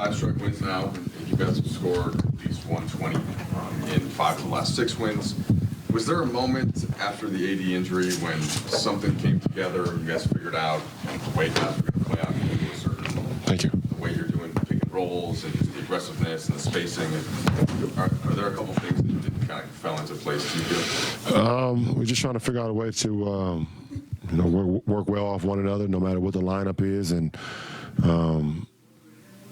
5 straight wins now, and you guys have scored at least 120 in 5 of the last 6 wins. Was there a moment after the AD injury when something came together and you guys figured out the way guys were going to play out into a certain Thank you. the way you're doing pick and rolls and the aggressiveness and the spacing? Are there a couple things that kind of fell into place to you here? We're just trying to figure out a way to work well off one another, no matter what the lineup is, and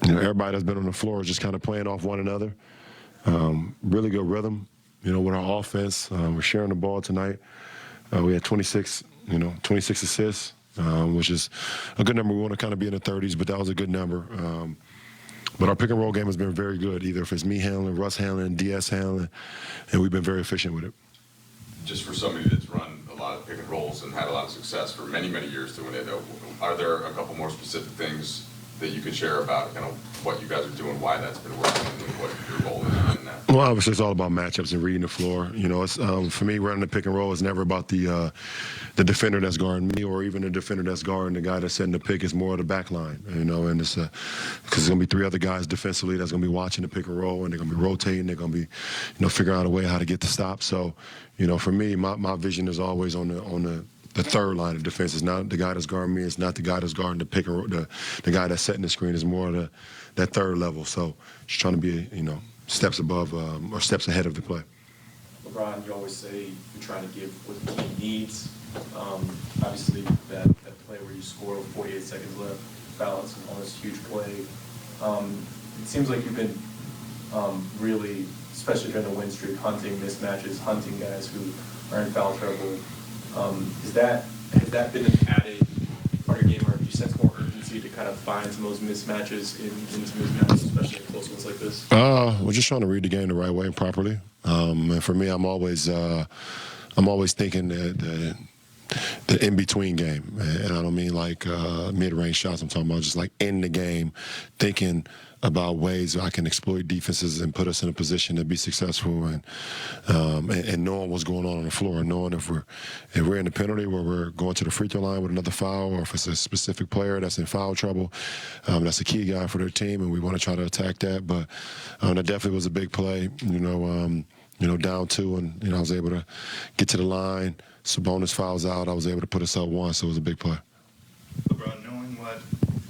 everybody that's been on the floor is just kind of playing off one another. Really good rhythm, with our offense. We're sharing the ball tonight. We had 26 assists, which is a good number. We want to kind of be in the 30s, but that was a good number. But our pick and roll game has been very good, either if it's me handling, Russ handling, DS handling, and we've been very efficient with it. Just for somebody that's run a lot of pick and rolls and had a lot of success for many, many years doing it, are there a couple more specific things that you could share about kind of what you guys are doing, why that's been working, and what your role is in that? Well, obviously, it's all about matchups and reading the floor. It's for me, running the pick and roll is never about the defender that's guarding me or even the defender that's guarding the guy that's setting the pick. It's more of the back line, and it's because there's going to be 3 other guys defensively that's going to be watching the pick and roll, and they're going to be rotating. They're going to be, figuring out a way how to get the stop. So, for me, my vision is always on the third line of defense. It's not the guy that's guarding me. It's not the guy that's guarding the pick and roll. The guy that's setting the screen is more of that third level. So just trying to be, steps above or steps ahead of the play. LeBron, you always say you're trying to give what the team needs. Obviously, that play where you score with 48 seconds left, balance on this huge play. It seems like you've been really, especially during the win streak, hunting mismatches, hunting guys who are in foul trouble. Has that been an added part of your game, or do you sense more urgency to kind of find some of those mismatches in some mismatches, especially in close ones like this? We're just trying to read the game the right way and properly. And for me, I'm always thinking the in-between game. And I don't mean like mid-range shots. I'm talking about just like in the game, thinking about ways I can exploit defenses and put us in a position to be successful, and knowing what's going on the floor, and knowing if we're in the penalty where we're going to the free throw line with another foul, or if it's a specific player that's in foul trouble, that's a key guy for their team, and we want to try to attack that. But that definitely was a big play, down 2, and I was able to get to the line. Sabonis fouls out. I was able to put us up 1, so it was a big play. LeBron,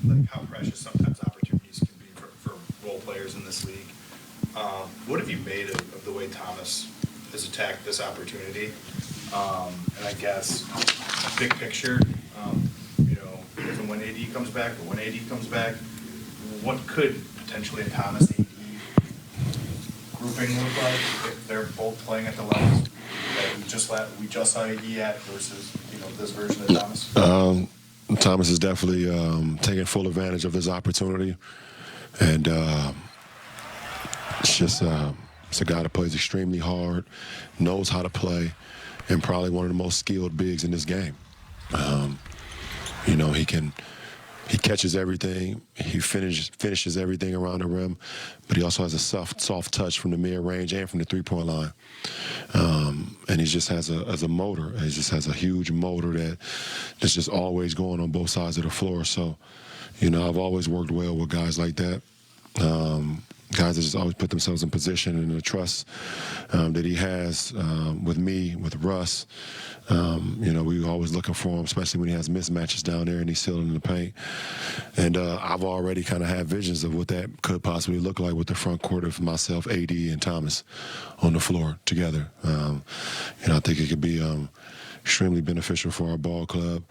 knowing how precious sometimes opportunities can be for role players in this league, what have you made of the way Thomas has attacked this opportunity? And I guess, big picture, if and when AD comes back, or when AD comes back, what could potentially a Thomas AD grouping look like if they're both playing at the levels that we just saw AD at versus this version of Thomas? Thomas is definitely taking full advantage of his opportunity, and it's a guy that plays extremely hard, knows how to play, and probably one of the most skilled bigs in this game. He catches everything, he finishes everything around the rim, but he also has a soft touch from the mid-range and from the three-point line. And he just has a motor. He just has a huge motor that's just always going on both sides of the floor. So, I've always worked well with guys like that. Guys that just always put themselves in position, and the trust that he has with me, with Russ. We're always looking for him, especially when he has mismatches down there and he's sealing in the paint. And I've already kind of had visions of what that could possibly look like with the front court of myself, AD, and Thomas on the floor together. I think it could be extremely beneficial for our ball club,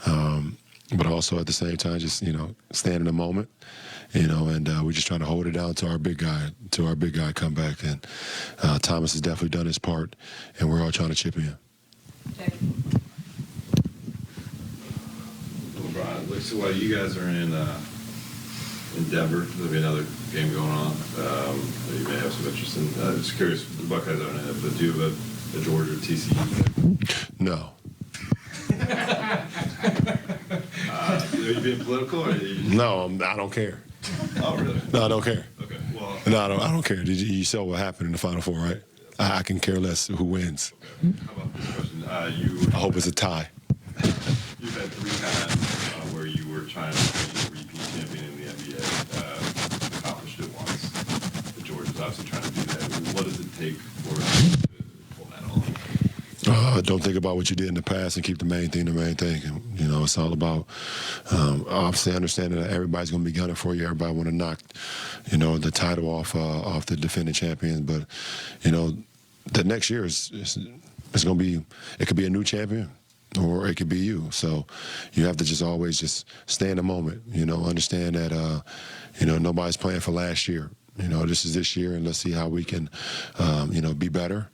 but also at the same time, just stand in the moment. And we're just trying to hold it down to our big guy comeback. And Thomas has definitely done his part, and we're all trying to chip in. LeBron, looks like you guys are in Denver. There'll be another game going on that you may have some interest in. Just curious, the Buckeyes aren't in it, but do you have a Georgia TCU? No. Are you being political? Or No, I don't care. Oh, really? No, I don't care. Okay. Well. No, I don't care. You saw what happened in the Final Four, right? I can care less who wins. Okay. How about this question? I hope it's a tie. You've had 3 times where you were trying to be a repeat champion in the NBA. take for to pull that off? Don't think about what you did in the past and keep the main thing the main thing. You know, it's all about obviously understanding that everybody's going to be gunning for you. Everybody want to knock, you know, the title off the defending champions. But, you know, the next year is going to be, it could be a new champion or it could be you. So you have to just always just stay in the moment, you know, understand that, you know, nobody's playing for last year. You know, this is this year, and let's see how we can, you know, be better.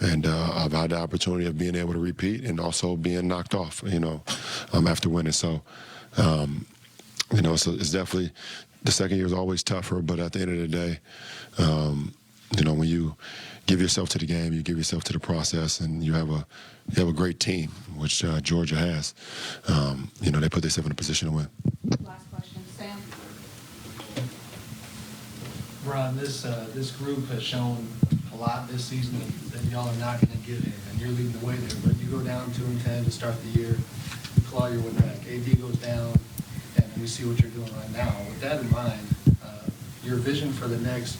And I've had the opportunity of being able to repeat and also being knocked off, you know, after winning. So, you know, so it's definitely, the second year is always tougher, but at the end of the day, you know, when you give yourself to the game, you give yourself to the process, and you have a great team, which Georgia has. You know, they put themselves in a position to win. Last question, Sam. Ron, this group has shown a lot this season that y'all are not going to give in, and you're leading the way there. But you go down 2-10 to start the year, you claw your way back. AD goes down, and we see what you're doing right now. With that in mind, your vision for the next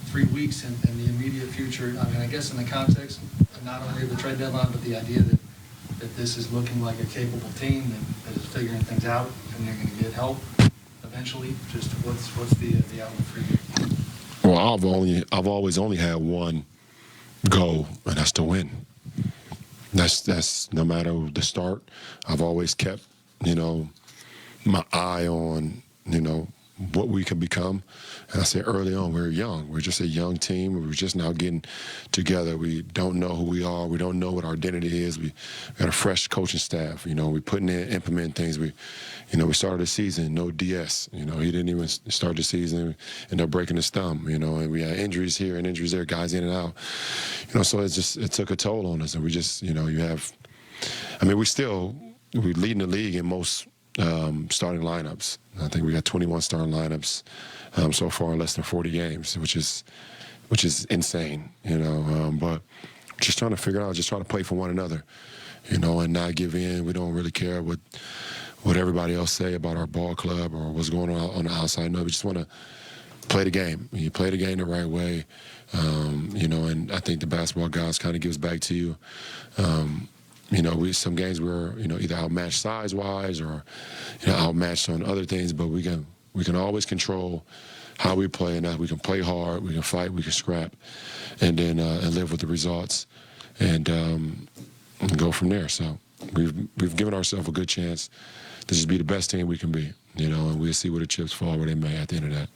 3 weeks and the immediate future, I mean, I guess in the context of not only the trade deadline, but the idea that this is looking like a capable team that is figuring things out, and you're going to get help eventually. Just what's the outlook for you? Well, I've always only had one goal, and that's to win. That's no matter the start. I've always kept, you know, my eye on, you know, what we can become. And I said early on, we're young. We're just a young team. We're just now getting together. We don't know who we are. We don't know what our identity is. We got a fresh coaching staff. You know, we're putting in, implementing things. We started the season, no DS. You know, he didn't even start the season, ended up breaking his thumb, you know, and we had injuries here and injuries there, guys in and out. You know, so it took a toll on us. And we just, you know, we're leading the league in most starting lineups. I think we got 21 starting lineups so far in less than 40 games, which is insane, you know. But just trying to figure out, just trying to play for one another, you know, and not give in. We don't really care what everybody else say about our ball club or what's going on the outside. No, we just want to play the game. You play the game the right way, you know. And I think the basketball guys kind of gives back to you. You know, some games we're, you know, either outmatched size-wise or, you know, outmatched on other things, but we can always control how we play, and that we can play hard, we can fight, we can scrap, and then and live with the results, and go from there. So we've given ourselves a good chance to just be the best team we can be, you know, and we'll see where the chips fall where they may at the end of that.